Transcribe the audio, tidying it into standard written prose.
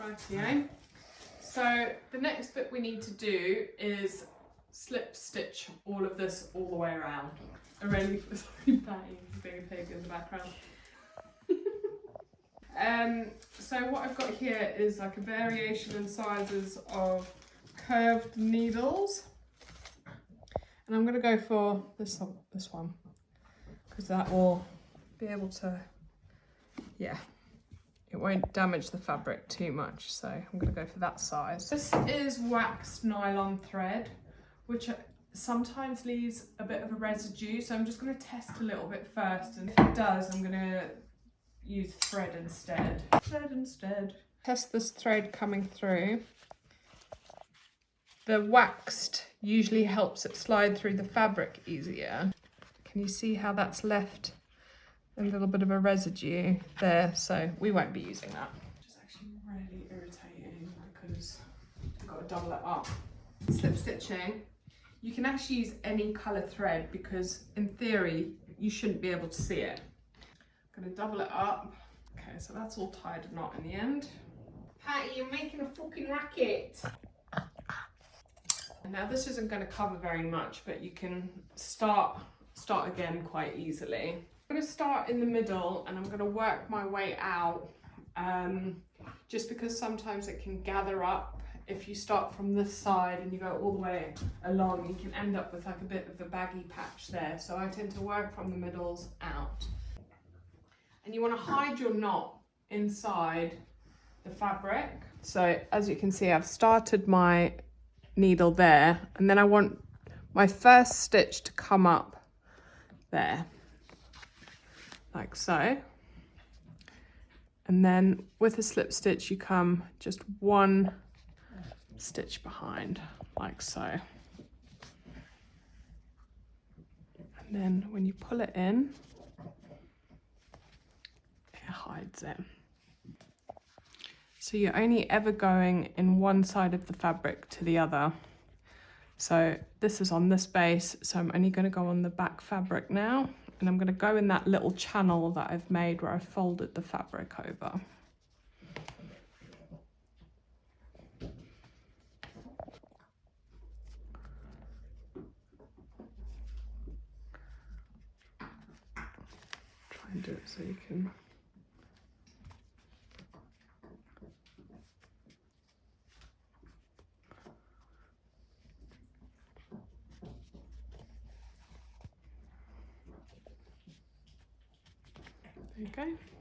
Rightio. So the next bit we need to do is slip stitch all of this all the way around. Sorry, Patty, being a pig in the background. So what I've got here is like a variation in sizes of curved needles, and I'm going to go for this one because that will be able to, yeah, it won't damage the fabric too much, so I'm going to go for that size. This is waxed nylon thread, which sometimes leaves a bit of a residue, so I'm just going to test a little bit first, and if it does, I'm going to use thread instead. Test this thread coming through. The waxed usually helps it slide through the fabric easier. Can you see how that's left a little bit of a residue there? So we won't be using that. Which is actually really irritating because you've got to double it up. Slip stitching, you can actually use any colour thread because in theory you shouldn't be able to see it. I'm going to double it up. Okay, so that's all tied a knot in the end. Patty, you're making a fucking racket. Now this isn't going to cover very much, but you can start again quite easily. I'm going to start in the middle and I'm going to work my way out, just because sometimes it can gather up. If you start from this side and you go all the way along, you can end up with like a bit of a baggy patch there. So I tend to work from the middles out. And you want to hide your knot inside the fabric. So as you can see, I've started my needle there, and then I want my first stitch to come up there, like so. And then with a slip stitch, you come just one stitch behind, like so. And then when you pull it in, hides it. So you're only ever going in one side of the fabric to the other. So this is on this base, so I'm only going to go on the back fabric now, and I'm going to go in that little channel that I've made where I folded the fabric over. Try and do it so you can. There you go.